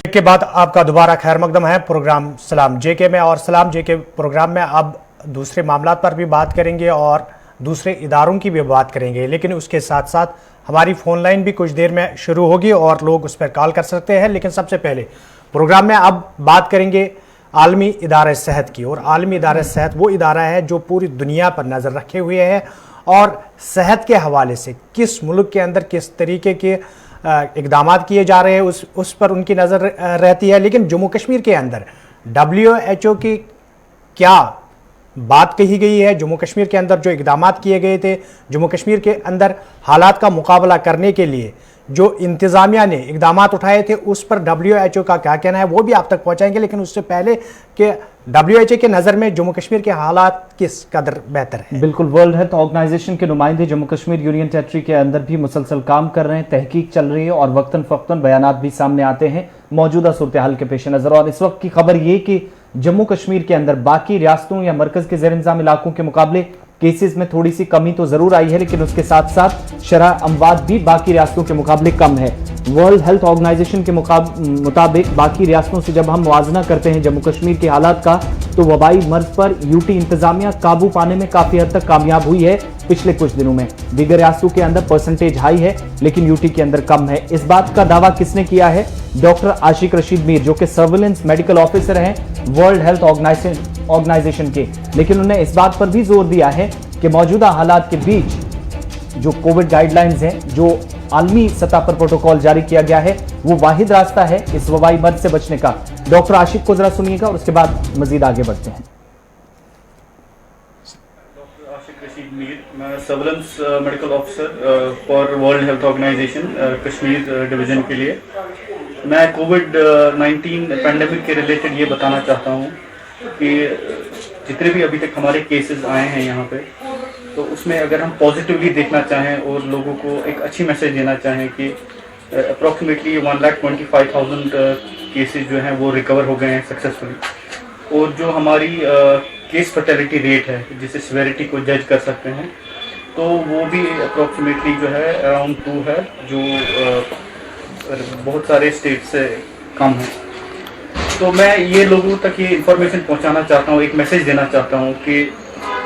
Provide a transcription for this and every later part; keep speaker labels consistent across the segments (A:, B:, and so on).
A: के बाद आपका दोबारा खैर मकदम है प्रोग्राम सलाम जेके में। और सलाम जेके प्रोग्राम में अब दूसरे मामला पर भी बात करेंगे और दूसरे इदारों की भी बात करेंगे, लेकिन उसके साथ साथ हमारी फ़ोन लाइन भी कुछ देर में शुरू होगी और लोग उस पर कॉल कर सकते हैं। लेकिन सबसे पहले प्रोग्राम में अब बात करेंगे आलमी इदारा सेहत की। और आलमी इदारा सेहत वो इदारा है जो पूरी दुनिया पर नज़र रखे हुए है और सेहत के हवाले से किस मुल्क के अंदर किस तरीके के इकदाम किए जा रहे हैं उस पर उनकी नज़र रहती है। लेकिन जम्मू कश्मीर के अंदर WHO की क्या बात कही गई है, जम्मू कश्मीर के अंदर जो इकदाम किए गए थे, जम्मू कश्मीर के अंदर हालात का मुकाबला करने के लिए जो इंतज़ामिया ने इकदाम उठाए थे उस पर WHO का क्या कहना है वो भी आप तक पहुंचाएंगे। लेकिन उससे पहले कि WHO के नज़र में जम्मू कश्मीर के हालात किस कदर बेहतर है।
B: बिल्कुल, वर्ल्ड हेल्थ ऑर्गेनाइजेशन के नुमाइंदे जम्मू कश्मीर यूनियन टेरिटरी के अंदर भी मुसलसल काम कर रहे हैं, तहकीक चल रही है और वक्तन फ़क्तन बयानात भी सामने आते हैं मौजूदा सूरत हाल के पेश नज़र। और इस वक्त की खबर ये कि जम्मू कश्मीर के अंदर बाकी रियासतों या मरकज़ के ज़ेर इंतज़ाम इलाकों के मुकाबले केसेस में थोड़ी सी कमी तो जरूर आई है, लेकिन उसके साथ साथ शरह अमवात भी बाकी रियासतों के मुकाबले कम है। वर्ल्ड हेल्थ ऑर्गेनाइजेशन के मुताबिक बाकी रियासतों से जब हम मुआवजा करते हैं जम्मू कश्मीर के हालात का, तो वबाई मर्ज पर यूटी इंतजामिया काबू पाने में काफी हद तक कामयाब हुई है पिछले कुछ दिनों में। दीगर रियासतों के अंदर परसेंटेज हाई है लेकिन यूटी के अंदर कम है। इस बात का दावा किसने किया है? डॉक्टर आशिक रशीद मीर, जो कि सर्विलेंस मेडिकल ऑफिसर हैं वर्ल्ड हेल्थ ऑर्गेनाइजेशन के। लेकिन उन्होंने इस बात पर भी जोर दिया है कि मौजूदा हालात के बीच जो कोविड गाइडलाइंस हैं, जो आलमी सतह पर प्रोटोकॉल जारी किया गया है, वो वाहिद रास्ता है इस वबाई मर्ज से बचने का। डॉक्टर आशिक को जरा सुनिएगा और उसके बाद मजीद आगे बढ़ते हैं।
C: डॉक्टर आशिक रशीद मीर, मैं surveillance medical officer for World Health Organization Kashmir division के लिए। मैं कोविड-19 पैंडेमिक के रिलेटेड ये बताना चाहता हूँ कि जितने भी अभी तक हमारे केसेस आए हैं यहाँ पे, तो उसमें अगर हम पॉजिटिवली देखना चाहें और लोगों को एक अच्छी मैसेज देना चाहें कि अप्रॉक्सीमेटली 1,25,000 केसेस जो हैं वो रिकवर हो गए हैं सक्सेसफुली। और जो हमारी केस फर्टिलिटी रेट है, जिसे सिवेरिटी को जज कर सकते हैं, तो वो भी अप्रॉक्सीमेटली जो है अराउंड 2 है, जो बहुत सारे स्टेट से कम है। तो मैं ये लोगों तक ये इन्फॉर्मेशन पहुंचाना चाहता हूँ, एक मैसेज देना चाहता हूँ कि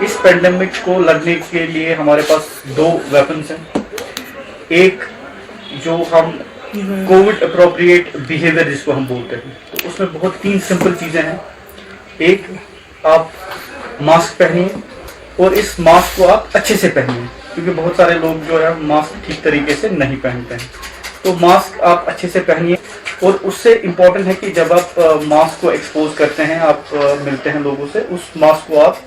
C: इस पेंडेमिक को लड़ने के लिए हमारे पास 2 वेपन्स हैं। एक जो हम कोविड अप्रोप्रिएट बिहेवियर जिसको हम बोलते हैं, तो उसमें बहुत 3 सिंपल चीज़ें हैं। एक, आप मास्क पहनिए और इस मास्क को आप अच्छे से पहनिए, क्योंकि बहुत सारे लोग जो है मास्क ठीक तरीके से नहीं पहनते हैं। तो मास्क आप अच्छे से पहनिए। और उससे इम्पॉर्टेंट है कि जब आप मास्क को एक्सपोज करते हैं, आप मिलते हैं लोगों से, उस मास्क को आप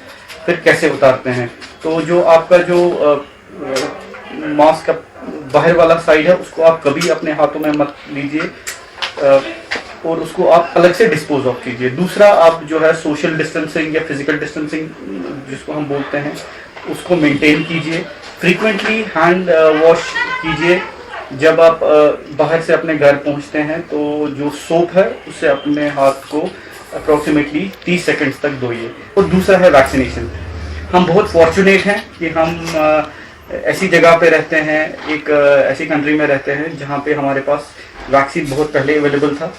C: फिर कैसे उतारते हैं। तो जो आपका जो मास्क का बाहर वाला साइड है, उसको आप कभी अपने हाथों में मत लीजिए और उसको आप अलग से डिस्पोज ऑफ कीजिए। दूसरा, आप जो है सोशल डिस्टेंसिंग या फिजिकल डिस्टेंसिंग जिसको हम बोलते हैं, उसको मेंटेन कीजिए। फ्रीक्वेंटली हैंड वॉश कीजिए। जब आप बाहर से अपने घर पहुंचते हैं तो जो सोप है उससे अपने हाथ को अप्रॉक्सीमेटली 30 सेकंड्स तक धोइए। और दूसरा है वैक्सीनेशन। हम बहुत फॉर्चुनेट हैं कि हम ऐसी जगह पे रहते हैं, एक ऐसी कंट्री में रहते हैं जहां पे हमारे पास वैक्सीन बहुत पहले अवेलेबल था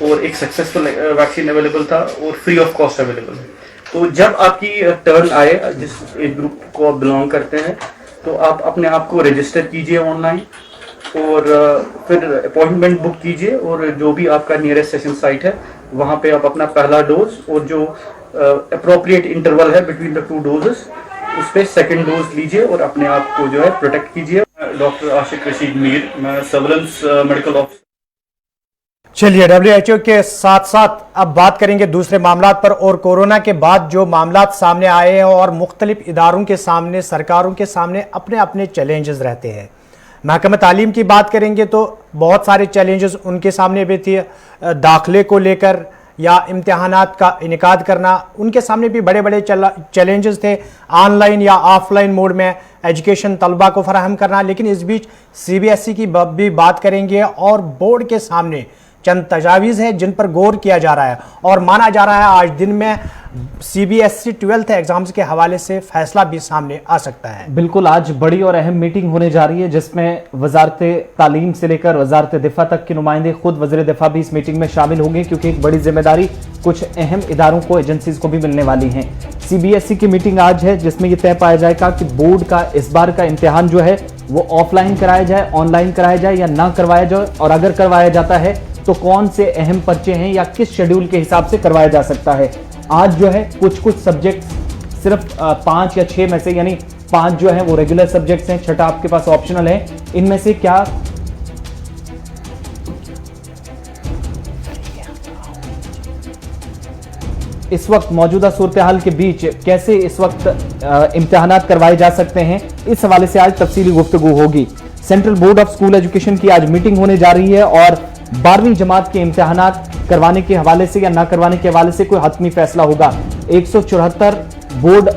C: और एक सक्सेसफुल वैक्सीन अवेलेबल था और फ्री ऑफ कॉस्ट अवेलेबल है। तो जब आपकी टर्न आए, जिस एज ग्रुप को आप बिलोंग करते हैं, तो आप अपने आप को रजिस्टर कीजिए ऑनलाइन और फिर अपॉइंटमेंट बुक कीजिए और जो भी आपका नियरेस्ट सेशन साइट है वहाँ पे आप अपना पहला डोज और जो अप्रोप्रिएट इंटरवल है बिटवीन द 2 डोजेस, उस पर सेकेंड डोज लीजिए और अपने आप को जो है प्रोटेक्ट कीजिए। डॉक्टर आशिक रशीद मीर, मैं सर्विलेंस मेडिकल ऑफिसर।
A: चलिए, WHO के साथ साथ अब बात करेंगे दूसरे मामलात पर। और कोरोना के बाद जो मामलात सामने आए हैं और मुख्तलिफ इदारों के सामने, सरकारों के सामने अपने अपने चैलेंजेस रहते हैं। महकमा तालीम की बात करेंगे तो बहुत सारे चैलेंजेस उनके सामने भी थे, दाखिले को लेकर या इम्तिहानात का इनेकाद करना, उनके सामने भी बड़े बड़े चैलेंजेस थे। ऑनलाइन या ऑफलाइन मोड में एजुकेशन तलबा को फराहम करना। लेकिन इस बीच CBSE की भी बात करेंगे और बोर्ड के सामने चंद तजावीज़ हैं जिन पर गौर किया जा रहा है और माना जा रहा है आज दिन में CBSE 12th एग्जाम्स के हवाले से फैसला भी सामने आ सकता है।
B: बिल्कुल, आज बड़ी और अहम मीटिंग होने जा रही है जिसमें वजारत तालीम से लेकर वजारत दिफा तक के नुमाइंदे, खुद वज़ीर दिफा भी इस मीटिंग में शामिल होंगे क्योंकि एक बड़ी जिम्मेदारी कुछ अहम इदारों को, एजेंसीज को भी मिलने वाली हैं। CBSE की मीटिंग आज है जिसमें यह तय पाया जाएगा कि बोर्ड का इस बार का इम्तिहान जो है वो ऑफलाइन कराया जाए, ऑनलाइन कराया जाए या ना करवाया जाए, और अगर करवाया जाता है तो कौन से अहम पर्चे हैं या किस शेड्यूल के हिसाब से करवाया जा सकता है। आज जो है कुछ सब्जेक्ट सिर्फ 5 या 6 में से, यानी 5 जो है वो रेगुलर सब्जेक्ट्स हैं, 6 आपके पास ऑप्शनल है। इनमें से क्या इस वक्त मौजूदा सूरत हाल के बीच कैसे इस वक्त इम्तिहानात करवाए जा सकते हैं, इस हवाले से आज तफसीली गुफ्तगू होगी। Central board of school education की आज मीटिंग होने जा रही है और 12वीं जमात के इम्तिहानात करवाने के हवाले से या ना करवाने के हवाले से कोई हतमी फैसला होगा। 174 बोर्ड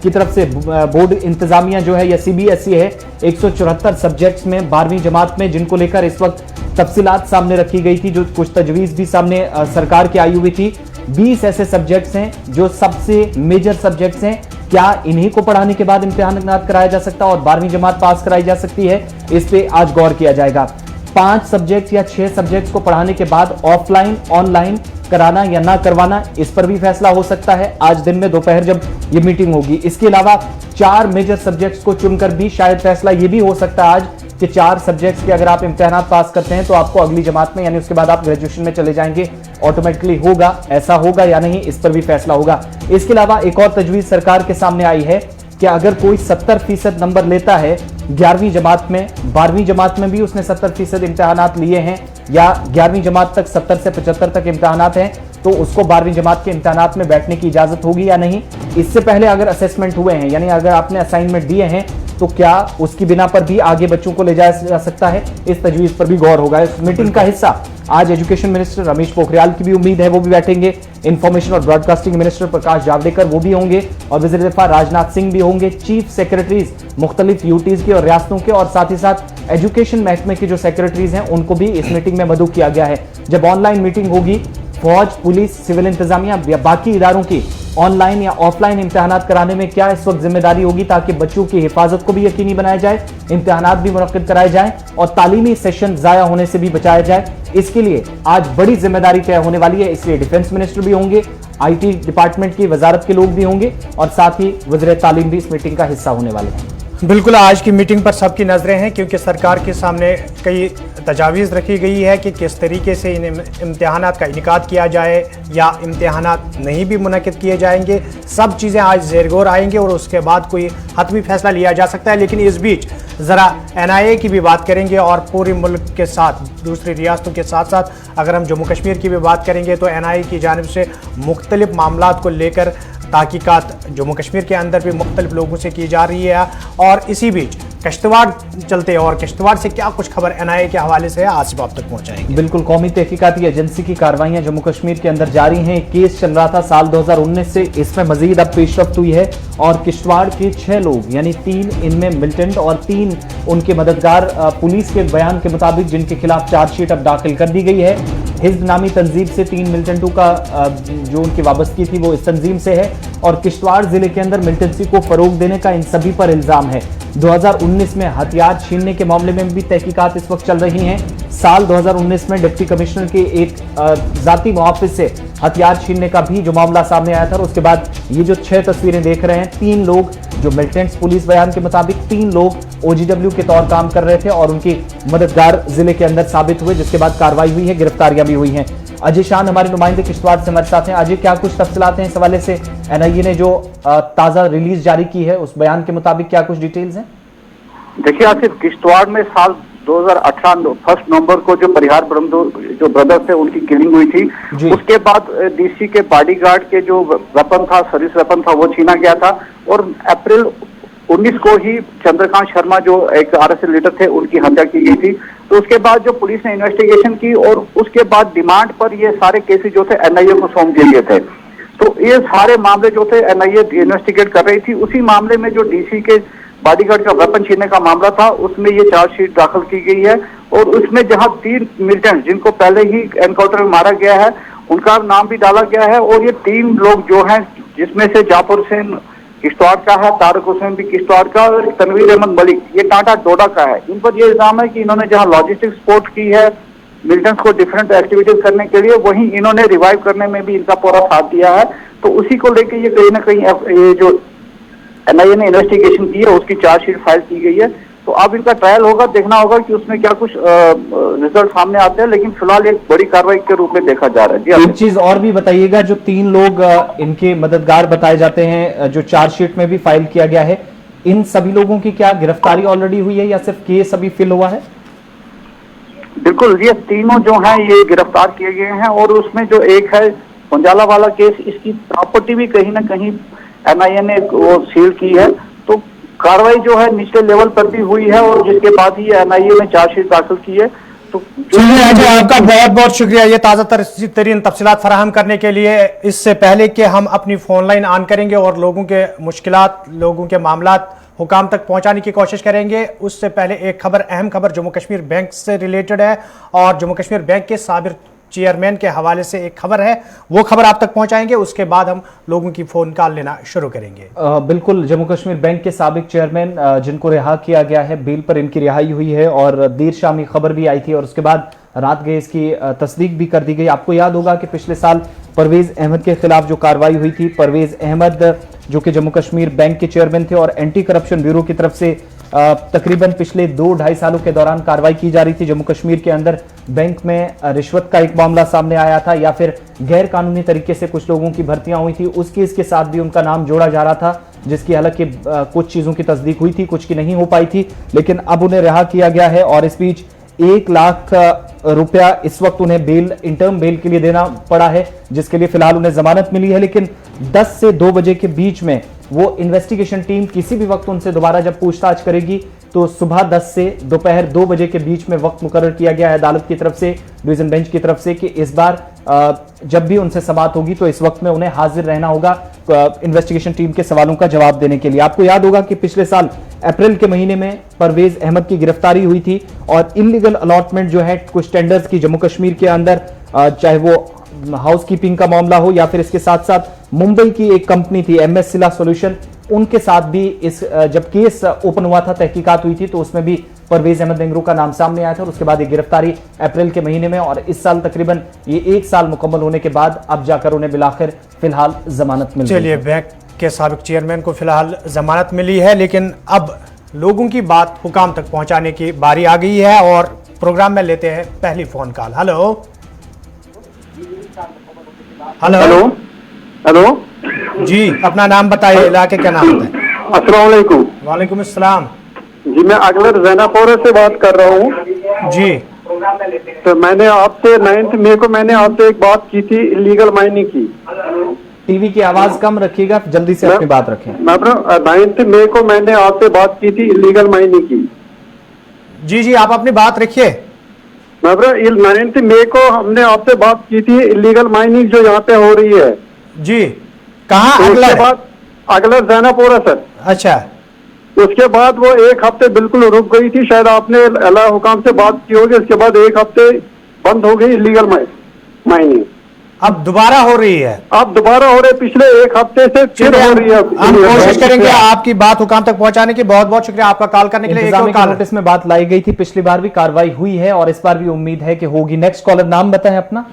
B: की तरफ से बोर्ड इंतजामिया जो है या CBSE है, 174 सब्जेक्ट्स में 12वीं जमात में, जिनको लेकर इस वक्त तफसीलात सामने रखी गई थी, जो कुछ तजवीज़ भी सामने सरकार की आई हुई थी। 20 ऐसे सब्जेक्ट्स हैं जो सबसे मेजर सब्जेक्ट्स हैं, क्या इन्हीं को पढ़ाने के बाद इम्तिहान कराया जा सकता है और 12वीं जमात पास कराई जा सकती है, इस पे आज गौर किया जाएगा। 5 सब्जेक्ट या 6 सब्जेक्ट्स को पढ़ाने के बाद ऑफलाइन ऑनलाइन कराना या ना करवाना, इस पर भी फैसला हो सकता है आज दिन में दोपहर जब ये मीटिंग होगी। इसके अलावा 4 मेजर सब्जेक्ट्स को चुनकर भी शायद फैसला ये भी हो सकता है आज कि 4 सब्जेक्ट्स के अगर आप इम्तिहान पास करते हैं तो आपको अगली जमात में, यानी उसके बाद आप ग्रेजुएशन में चले जाएंगे, ऑटोमेटिकली होगा, ऐसा होगा या नहीं, इस पर भी फैसला होगा। इसके अलावा एक और तजवीज सरकार के सामने आई है कि अगर कोई 70% नंबर लेता है 11वीं जमात में, 12वीं जमात में भी उसने 70% इम्तिहानात लिए हैं या 11वीं जमात तक 70 से 75 तक इम्तिहानात हैं, तो उसको 12वीं जमात के इम्तिहानात में बैठने की इजाजत होगी या नहीं। इससे पहले अगर असेसमेंट हुए हैं, यानी अगर आपने असाइनमेंट दिए हैं, तो क्या उसकी बिना पर भी आगे बच्चों को ले जाया जा सकता है, इस तजवीज पर भी गौर होगा। इस मीटिंग का हिस्सा आज एजुकेशन मिनिस्टर रमेश पोखरियाल की भी उम्मीद है वो भी बैठेंगे, इंफॉर्मेशन और ब्रॉडकास्टिंग मिनिस्टर प्रकाश जावड़ेकर वो भी होंगे और वज़ीर दिफा राजनाथ सिंह भी होंगे। चीफ सेक्रेटरीज मुख्तलिफ यूटीज के और रियासतों के और साथ ही साथ एजुकेशन महकमे के जो सेक्रेटरीज हैं उनको भी इस मीटिंग में मदऊ किया गया है। जब ऑनलाइन मीटिंग होगी, फौज, पुलिस, सिविल इंतजामिया या बाकी इदारों की ऑनलाइन या ऑफलाइन इम्तिहानात कराने में क्या इस वक्त जिम्मेदारी होगी ताकि बच्चों की हिफाजत को भी यकीनी बनाया जाए, इम्तिहानात भी मुनक्किद कराए जाएं और तालीमी सेशन ज़ाया होने से भी बचाया जाए। इसके लिए आज बड़ी जिम्मेदारी तय होने वाली है, इसलिए डिफेंस मिनिस्टर भी होंगे, IT डिपार्टमेंट की वजारत के लोग भी होंगे और साथ ही वज़ीर तालीम भी इस मीटिंग का हिस्सा होने वाले हैं।
A: बिल्कुल, आज की मीटिंग पर सबकी नज़रें हैं क्योंकि सरकार के सामने कई तजावीज़ रखी गई है कि किस तरीके से इन इम्तिहानात का इनेकाद किया जाए या इम्तिहानात नहीं भी मुनक्किद किए जाएंगे। सब चीज़ें आज ज़ेर गौर आएंगी और उसके बाद कोई हतमी फैसला लिया जा सकता है। लेकिन इस बीच ज़रा NIA की भी बात करेंगे और पूरे मुल्क के साथ, दूसरी रियासतों के साथ साथ अगर हम जम्मू कश्मीर की भी बात करेंगे तो NIA की जानिब से मुख्तलिफ मामलात को लेकर तहकीकात जम्मू कश्मीर के अंदर भी मुख्तलिफ लोगों से की जा रही है। और इसी बीच किश्तवाड़ चलते हैं और किश्तवाड़ से क्या कुछ खबर NIA के हवाले से आसिफ आप तक पहुंचाएंगे।
B: बिल्कुल, कौमी तहकीकाती एजेंसी की कार्रवाइयां जम्मू कश्मीर के अंदर जारी हैं। केस चल रहा था साल 2019 से, इसमें मजीद अब पेशरफ्त हुई है और किश्तवाड़ के 6 लोग, यानी 3 इनमें मिलिटेंट और 3 उनके मददगार, पुलिस के बयान के मुताबिक जिनके खिलाफ चार्जशीट अब दाखिल कर दी गई है। हिज़्ब नामी तंजीम से 3 मिलिटेंटों का जो उनकी वाबस्तगी थी वो इस तंजीम से है और किश्तवाड़ जिले के अंदर मिलिटेंसी को फरोग देने का इन सभी पर इल्जाम है। 2019 में हथियार छीनने के मामले में भी तहकीकात इस वक्त चल रही हैं। साल 2019 में डिप्टी कमिश्नर के एक जाती मुआफिज से हथियार छीनने का भी जो मामला सामने आया था। और उसके बाद ये जो 6 तस्वीरें देख रहे हैं, 3 लोग जो मिलिटेंट्स, पुलिस बयान के मुताबिक 3 लोग OGW के तौर काम कर रहे थे और उनकी मददगार जिले के अंदर साबित हुए, जिसके बाद कार्रवाई हुई है, गिरफ्तारियां भी हुई हैं। अजय शान हमारे नुमाइंदे किश्तवाड़ से हमारे साथ हैं। अजय, क्या कुछ तफसीलात हैं इस हवाले से? NIA ने जो ताज़ा रिलीज जारी की है उस बयान के मुताबिक क्या कुछ डिटेल्स हैं?
D: देखिए आसिफ, किश्तवाड़ में साल 2018 1 नवंबर को जो परिहार जो ब्रदर्स थे उनकी किलिंग हुई थी, उसके बाद DC के बॉडीगार्ड के जो वेपन था, सर्विस वेपन था, वो छीना गया था और अप्रैल 19 को ही चंद्रकांत शर्मा जो एक RSS लीडर थे उनकी हत्या की गई थी। तो उसके बाद जो पुलिस ने इन्वेस्टिगेशन की और उसके बाद डिमांड पर ये सारे केसेस जो थे NIA को सौंप दिए गए थे। तो ये सारे मामले जो थे NIA इन्वेस्टिगेट कर रही थी। उसी मामले में जो DC के बॉडीगार्ड का वेपन छीनने का मामला था उसमें ये चार्जशीट दाखिल की गई है और उसमें जहां 3 मिलिटेंट जिनको पहले ही एनकाउंटर में मारा गया है उनका नाम भी डाला गया है। और ये 3 लोग जो हैं, जिसमें से जाफर हुसैन किश्तवाड़ का है, तारिक हुसैन भी किश्तवाड़ का, और तनवीर अहमद मलिक ये टाटा डोडा का है। इन पर यह इल्जाम है कि इन्होंने जहां लॉजिस्टिक सपोर्ट की है मिलिटेंट्स को डिफरेंट एक्टिविटीज करने के लिए, वहीं इन्होंने रिवाइव करने में भी इनका पूरा साथ दिया है। तो उसी को लेकर ये कहीं ना कहीं ये जो NIA ने इन्वेस्टिगेशन की है उसकी चार्जशीट फाइल की गई है। तो अब इनका ट्रायल होगा, देखना होगा कि उसमें क्या कुछ रिजल्ट सामने आते हैं, लेकिन फिलहाल एक बड़ी कार्रवाई के रूप में देखा जा रहा है। जी
B: एक चीज और भी बताइएगा, जो 3 लोग इनके मददगार बताए जाते हैं जो चार्जशीट में भी फाइल किया गया है, इन सभी लोगों की क्या गिरफ्तारी ऑलरेडी हुई है या सिर्फ केस अभी फिल हुआ है?
D: बिल्कुल, ये तीनों जो हैं ये गिरफ्तार किए गए हैं। और उसमें जो एक है पंजाला वाला केस, इसकी प्रॉपर्टी भी कहीं ना कहीं NIA ने वो सील की है। तो कार्रवाई जो है निचले लेवल पर भी हुई है और जिसके बाद ही NIA ने चार्जशीट दाखिल की है। तो
A: चलिए अजय, आपका बहुत बहुत शुक्रिया ये ताज़ा तरीन तफसीलात फराहम करने के लिए। इससे पहले कि हम अपनी फोन लाइन ऑन करेंगे और लोगों के मुश्किलात, लोगों के मामलात हुकाम तक पहुंचाने की कोशिश करेंगे, उससे पहले एक खबर, अहम खबर जम्मू कश्मीर बैंक से रिलेटेड है और जम्मू कश्मीर बैंक के साबिर चेयरमैन के हवाले से एक खबर है, वो खबर आप तक पहुंचाएंगे। उसके बाद हम लोगों की फोन कॉल लेना शुरू करेंगे।
B: बिल्कुल, जम्मू कश्मीर बैंक के साबिक चेयरमैन जिनको रिहा किया गया है, बेल पर इनकी रिहाई हुई है और देर शाम ये खबर भी आई थी और उसके बाद रात गए इसकी तस्दीक भी कर दी गई। आपको याद होगा कि पिछले साल परवेज अहमद के खिलाफ जो कार्रवाई हुई थी, परवेज अहमद जो कि जम्मू कश्मीर बैंक के चेयरमैन थे और एंटी करप्शन ब्यूरो की तरफ से तकरीबन पिछले 2-2.5 सालों के दौरान कार्रवाई की जा रही थी। जम्मू कश्मीर के अंदर बैंक में रिश्वत का एक मामला सामने आया था या फिर गैर कानूनी तरीके से कुछ लोगों की भर्तियां हुई थी, उस केस के साथ भी उनका नाम जोड़ा जा रहा था, जिसकी हालांकि कुछ चीजों की तस्दीक हुई थी, कुछ की नहीं हो पाई थी, लेकिन अब उन्हें रिहा किया गया है। और इस बीच 1 लाख रुपया इस वक्त उन्हें बेल, इंटर्म बेल के लिए देना पड़ा है, जिसके लिए फिलहाल उन्हें जमानत मिली है। लेकिन 10 से 2 बजे के बीच में वो इन्वेस्टिगेशन टीम किसी भी वक्त उनसे दोबारा जब पूछताछ करेगी तो सुबह 10 से दोपहर 2 बजे के बीच में वक्त मुकर्रर किया गया है अदालत की तरफ से, डिवीजन बेंच की तरफ से, कि इस बार जब भी उनसे समाअत होगी तो इस वक्त में उन्हें हाजिर रहना होगा इन्वेस्टिगेशन टीम के सवालों का जवाब देने के लिए। आपको याद होगा कि पिछले साल अप्रैल के महीने में परवेज अहमद की गिरफ्तारी हुई थी और इलीगल अलॉटमेंट जो है कुछ टेंडर्स की जम्मू कश्मीर के अंदर, चाहे वो हाउसकीपिंग का मामला हो या फिर इसके साथ साथ मुंबई की एक कंपनी थी MS सिला सॉल्यूशन, उनके साथ भी इस जब केस ओपन हुआ था, तहकीकात हुई थी, तो उसमें भी परवेज अहमद नेंगरू का नाम सामने आया था और उसके बाद ये गिरफ्तारी अप्रैल के महीने में, और इस साल तकरीबन ये 1 साल मुकम्मल होने के बाद अब जाकर उन्हें बिलाखिर फिलहाल जमानत मिल गई।
A: चलिए, बैंक के साबिक चेयरमैन को फिलहाल जमानत मिली है, लेकिन अब लोगों की बात हुकाम तक पहुंचाने की बारी आ गई है और प्रोग्राम में लेते हैं पहली phone call. Hello hello
E: hello hello
A: जी, अपना नाम बताइए, इलाके का नाम बताइए।
E: अस्सलाम वालेकुम।
A: वालेकुम अस्सलाम
E: जी, मैं अगलर जैनापुर से बात कर रहा हूँ
A: जी।
E: तो मैंने आपसे 9 मई को मैंने आपसे एक बात की थी इलीगल माइनिंग की।
B: टीवी की आवाज कम रखिएगा, जल्दी से अपनी बात रखें।
E: मैं 9 मई को मैंने आपसे बात की थी इलीगल माइनिंग की।
A: जी जी, आप अपनी बात रखिए।
E: मैं 9 मई को हमने आपसे बात की थी इलीगल माइनिंग जो यहाँ पे हो रही है
A: जी। कहाँ?
E: तो
A: अगला
E: उसके बाद अगलर जैनापुरा सर।
A: अच्छा,
E: उसके बाद वो 1 हफ्ते बिल्कुल रुक गई थी, शायद आपने अल्लाह हुकाम से बात की होगी। उसके बाद 1 हफ्ते बंद हो गई इलीगल माइनिंग।
A: अब दोबारा हो रही है।
E: अब दोबारा हो रही है, पिछले 1 हफ्ते से फिर हो रही है।
A: हम कोशिश करेंगे आपकी बात हुकाम तक पहुंचाने की। बहुत बहुत शुक्रिया आपका कॉल करने के लिए।
B: इंतजामी के नोटिस में बात लाई गई थी, पिछली बार भी कार्रवाई हुई है और इस बार भी उम्मीद है कि होगी। नेक्स्ट कॉलर, नाम बताएं अपना।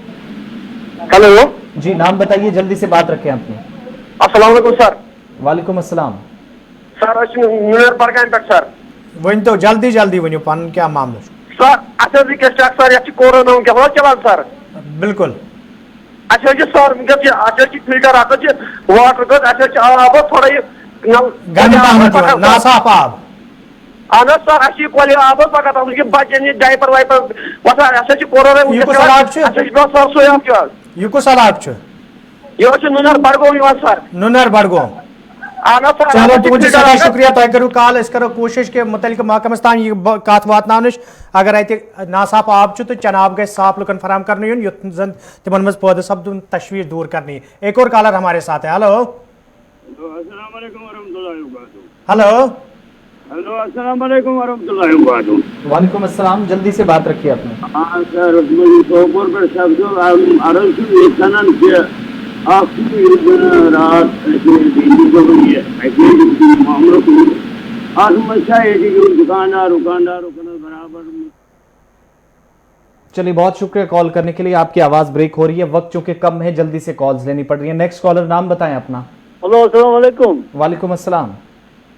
E: हेलो
B: जी, नाम बताइए, जल्दी से बात रखें अपनी।
E: अस्सलाम वालेकुम सर।
B: वालेकुम अस्सलाम।
E: सर न्यूयर बरगाम पे सर।
A: वन तो जल्दी जल्दी वन पन क्या मामला
E: सर अच्छा सर ये कोरोना क्या चलान सर।
A: बिल्कुल
E: अच्छा सर अच्छा फिल्टर अच्छा वाटर आब थोड़ा
A: नासाफ आब
E: अहन सर कल आब पकड़ बचन डायपर वाइपर वसा कोरोना
A: यह कुछ इलाक
E: यह नुनर बडगोम सर।
A: नुनर बडगोम। चलो तुझे सर शुक्रिया तुम करो कॉल अस करो कोशिश के मुतलिक महकमस तान यह कत वातन अगर अत नासाफ आब तो चनाब गए साफ लुकन फराम कर युत जन तिमन मज पौध सपदुन तशवीश दूर करनी। एक और कॉलर हमारे साथ है। हेलो हेलो
E: हेलो, अस्सलाम वालेकुम वरहमतुल्लाहि वबरकातुहू।
B: वालेकुम अस्सलाम, जल्दी से बात रखिए आपने।
E: हाँ सर, मुझे सोपुर पर शब्दों अर्ज की खनन के आपकी रात ऐसे दिल्ली को हुई है, ऐसे मामलों की आज समस्या है कि दुकानदार बराबर।
B: चलिए, बहुत शुक्रिया कॉल करने के लिए। आपकी आवाज ब्रेक हो रही है, वक्त चूंकि कम है, जल्दी से कॉल्स लेनी पड़ रही है। नेक्स्ट कॉलर, नाम बताएं अपना।
E: हेलो, अस्सलाम वालेकुम।
B: वालेकुम अस्सलाम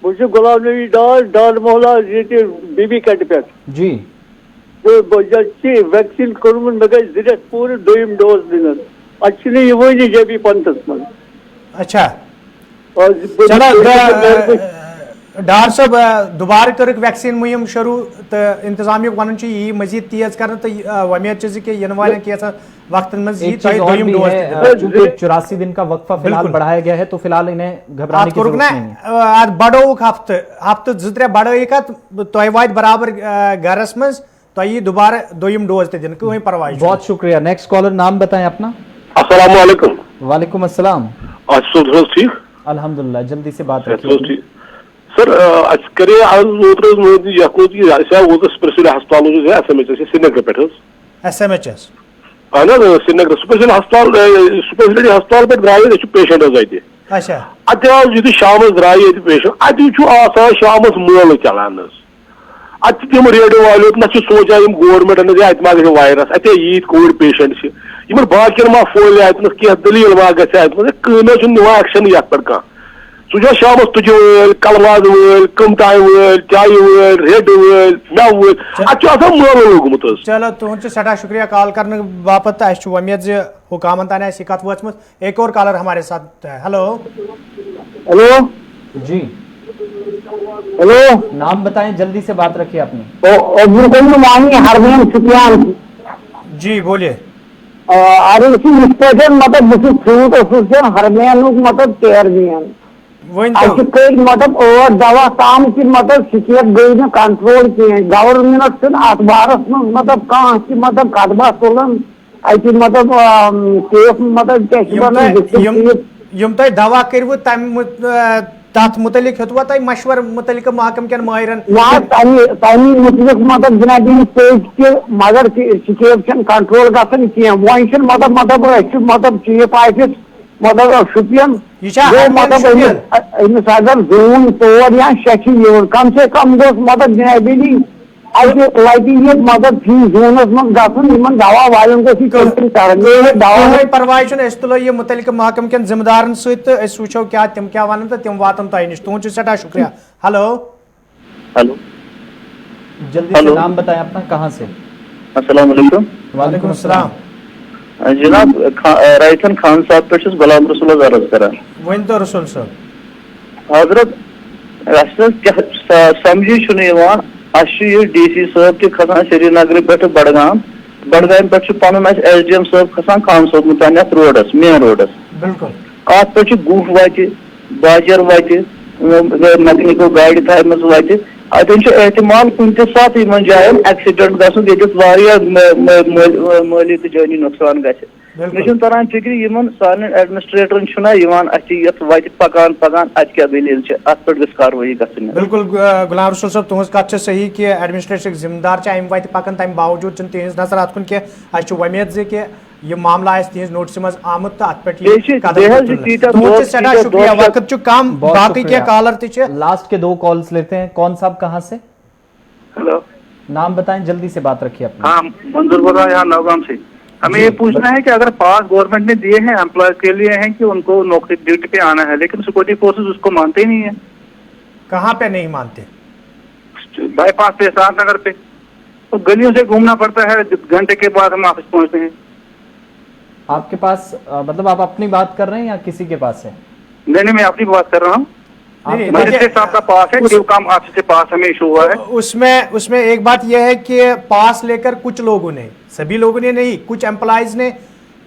E: मुझे गुलाम नबी डाल मोहल्ला बीबी कट पे
B: जी।
E: वैक्सीन कोर्मन मे गई जिले पूरे दोयम डोज दिन अच्छी ये वही जेबी पंतस मन।
A: अच्छा चलो डार साहब दोबारा कर वैक्सीन मुहिम शुरू तो इंतजामिया वन यह मजीद तेज कर वमेद कि इन वाले वक्त में
B: 84 दिन का वक्फा फिलहाल बढ़ाया गया है, तो फिलहाल इन्हें घबराने की जरूरत नहीं है।
A: आज बढ़ोक हफ्त 2-3 बढ़ तुम वात बराबर गरस मज तुम दोबारा दोयम डोज दिन कोई परवाह।
B: बहुत शुक्रिया। नेक्स्ट कॉलर, नाम बताएं अपना।
F: अस्सलाम वालेकुम।
B: वालेकुम अस्सलाम।
F: ठीक
B: अल्हम्दुलिल्लाह, जल्दी से बात रखिए
F: सर। करे स्पेशल हस्पताल SMHS श्रीनगर पे
A: SMHS
F: अहन श्रीनगर स्पेशल हस्पताल स्पेशलिटी हस्पताल पे द्राय पेशेंट
A: अच्छा
F: अत शाम द्राय पेशेंट अत शाम मल चलान अत तम रेडियो वाले ना सोचा गवर्नमेंट अत मा ग वायरस अत यीत कोविड पेशेंट बाकिन मा फोल अत कह दलील मा गहना निवान एक्शन ये पे कह सह शाम तुझ वल कलवाद वल कमताय वल चाय वल रेड वल मे वल अत मल लोगमुत।
A: चलो तुहद सठा शुक्रिया कॉल करने बापत वमेद हुकामन तान कत वचम। एक और कॉलर हमारे साथ है। हेलो
E: हेलो
B: जी।
E: हेलो,
B: नाम बताएं, जल्दी से बात रखिए आपने।
A: जी बोलिए।
E: मतलब और दवा काम की मतलब शिकायत गई ना कंट्रोल किए गवर्नमेंट अत बारस मतलब कह मतलब कदबा तुलन अत मतलब केस मतलब
A: यम तुम दवा करव तथ मुतलिक हेतवा तुम मशवर मुतलिक महकम कन माहिरन
E: तमी मुतलिक मतलब जनाब के मगर शिकायत कंट्रोल गसन कह वन मतलब चीफ ऑफिस मतलब शुपियन मतलब अगर जून 4 या 6 योर कम से कम मतलब जनाबी मतलब फी जूनस मन गन दवा वालों को दवा
A: परवाह तुलो यह मुतलिक महकम कन जिम्मेदारन सत वो क्या तम क्या वन तो तम वातन तुह नश तुहद सठा शुक्रिया। हेलो
G: हेलो,
B: जल्दी से नाम बताएं अपना, कहाँ से।
G: अस्सलाम वालेकुम।
A: वालेकुम अस्सलाम।
G: जनाब रायथन खान साहब पे गुलाम रसूल अर्ज कर
A: वन तो रसूल साहब
G: हजरत समझी DC साहब खसान श्रीनगर पे बडगाम पे पन SDM साहब खसान खान साहब मुतान रोडस मेन रोडस
A: बिल्कुल
G: अत पे गुफ वत बाजर वत मैकेनिको गाड़ी थम वत अतन एहतमाल कुन सात इन जायन एक्सीडेंट गसन माली तो जानी नुकसान मे तरान फिक्र सान एडमिनिस्ट्रेटर अत वत पकान पकान अत क्या दलील अत पे कार्रवाई गई।
A: बिल्कुल गुलाम रसूल साहब तुहज कत सही कि एडमिनिस्ट्रेशन जिम्मेदार अम वत पकान तम बावजूद तिहज नजर अत कुन वमेद कि यह मामला तिहज नोटिस मज आमुत तो अत पे सठा शुक्रिया। वक्त कम बाकी क्या कॉलर ति
B: लास्ट के 2 कॉल्स लेते हैं। कौन साहब कहाँ से।
D: हेलो,
B: नाम बताएं, जल्दी से बात रखिए अपनी।
D: हाँ, मंजूर बोल रहा हूँ यहाँ नवगाम से। हमें ये पूछना है कि अगर पास गवर्नमेंट ने दिए हैं एम्प्लॉय के लिए हैं कि उनको नौकरी ड्यूटी पे आना है, लेकिन सिक्योरिटी फोर्सेस उसको मानते ही नहीं है।
A: कहाँ पे नहीं मानते।
D: बाईपास पे, शाहनगर पे, तो गलियों से घूमना पड़ता है, घंटे के बाद हम ऑफिस पहुंचते हैं।
B: आपके पास मतलब आप अपनी बात कर रहे हैं या किसी के पास है।
D: नहीं, मैं अपनी बात कर रहा हूँ। मजिस्ट्रेट साहब का पास है, ड्यू काम ऑफिस के पास हमें इशू हुआ है।
A: उसमें एक बात यह है कि पास लेकर कुछ लोगों ने, सभी लोगों ने नहीं, कुछ एम्प्लॉइज ने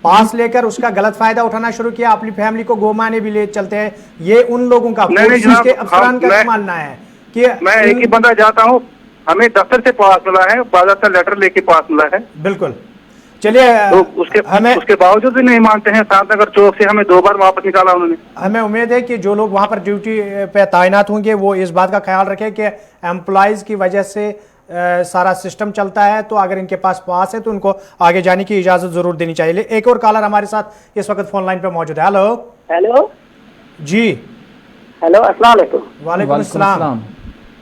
A: पास लेकर उसका गलत फायदा उठाना शुरू किया, अपनी फैमिली को घुमाने भी ले चलते हैं। ये उन लोगों का के अफसरान का मानना है कि
D: मैं एक ही बंदा जाता हूँ, हमें दफ्तर से पास मिला है, बाज़ाब्ता लेटर लेके पास मिला है।
A: बिल्कुल। चलिए
D: तो उसके बावजूद भी नहीं मानते हैं। शांतनगर चौक से हमें 2 बार वापस निकाला उन्होंने।
A: हमें उम्मीद है कि जो लोग वहां पर ड्यूटी पे तैनात होंगे वो इस बात का ख्याल रखें कि एम्प्लॉयज की वजह से सारा सिस्टम चलता है, तो अगर इनके पास है तो उनको आगे जाने की इजाजत जरूर देनी चाहिए। एक और कॉलर हमारे साथ इस वक्त फोन लाइन पे मौजूद है। हेलो
H: हेलो
A: जी,
H: हेलो अस्सलाम वालेकुम।
A: वालेकुम अस्सलाम।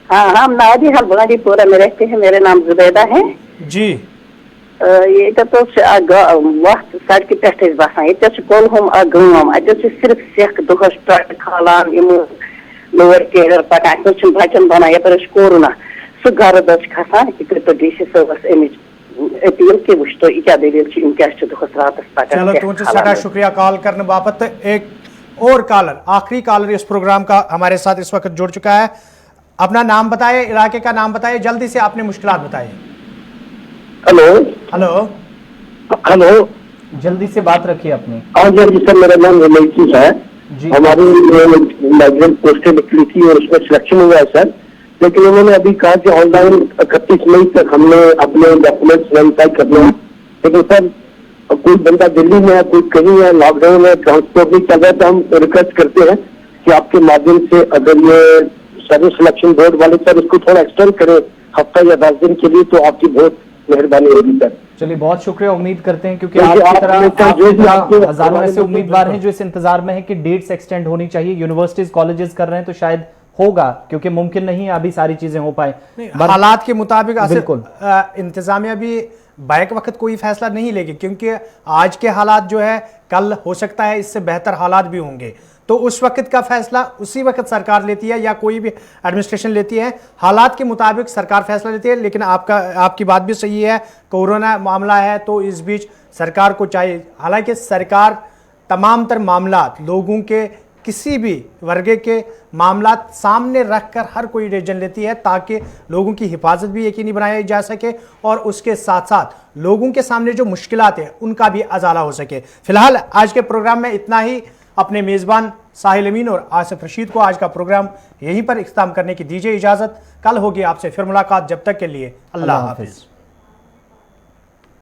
H: हाँ, हम नादी हल्बनाडीपुरा में रहते हैं, मेरा नाम जुबैदा है
A: जी।
H: ये तो वक्त सड़क पे बसान, ये कोलहुम गाम, अत सिर्फ सेख दोहस ट्रक खालान लोअर केडर पकान बचन बनान यप कोरोना सह गर्द खसान। यह कर डी सी साहबस अपील कि वो तो क्या दलील क्या दोहस रात पकान।
A: चलो तुम सदा शुक्रिया कॉल करने बाबत। एक और कॉलर, आखिरी कॉलर इस प्रोग्राम का हमारे साथ इस वक्त जुड़ चुका है। अपना नाम बताइए, इलाके का नाम बताइए, जल्दी से अपनी मुश्किलात बताइए।
E: हेलो
A: हेलो
E: हेलो,
B: जल्दी से बात रखिए अपनी।
E: हाँ जी सर, मेरा नाम रमेश है। हमारी माइग्रेंट पोस्टें निकली थी और उसमें सिलेक्शन हुआ है सर, लेकिन उन्होंने अभी कहा कि ऑनलाइन 31 मई तक हमने अपने डॉक्यूमेंट्स वेरीफाई करने हैं। लेकिन सर कोई बंदा दिल्ली में है, कोई कहीं है, लॉकडाउन है, ट्रांसपोर्ट नहीं चल रहा है, तो हम रिक्वेस्ट करते हैं कि आपके माध्यम से अगर ये सर्विस सिलेक्शन बोर्ड वाले सर इसको थोड़ा एक्सटेंड करें हफ्ता या 10 दिन के लिए, तो आपकी बहुत मेहरबानी होगी सर।
B: चलिए बहुत शुक्रिया, उम्मीद करते हैं क्योंकि आपकी तरह हजारों ऐसे उम्मीदवार हैं जो इस इंतजार में हैं कि डेट्स एक्सटेंड होनी चाहिए। यूनिवर्सिटीज कॉलेजेस कर रहे हैं तो शायद होगा, क्योंकि मुमकिन नहीं है अभी सारी चीजें हो पाए।
A: हालात के मुताबिक
B: बिल्कुल
A: इंतजामिया भी बैक वक्त कोई फैसला नहीं लेगी, क्योंकि आज के हालात जो है कल हो सकता है इससे बेहतर हालात भी होंगे, तो उस वक्त का फैसला उसी वक्त सरकार लेती है या कोई भी एडमिनिस्ट्रेशन लेती है। हालात के मुताबिक सरकार फैसला लेती है। लेकिन आपकी बात भी सही है, कोरोना मामला है तो इस बीच सरकार को चाहिए, हालांकि सरकार तमाम तर मामला लोगों के किसी भी वर्ग के मामला सामने रखकर हर कोई डिसीजन लेती है ताकि लोगों की हिफाजत भी यकीनी बनाई जा सके और उसके साथ साथ लोगों के सामने जो मुश्किलात है उनका भी अजाला हो सके। फिलहाल आज के प्रोग्राम में इतना ही। अपने मेज़बान साहिल अमीन और आसिफ रशीद को आज का प्रोग्राम यहीं पर इख्तिताम करने की दीजिए इजाज़त। कल होगी आपसे फिर मुलाकात, जब तक के लिए अल्लाह हाफिज़।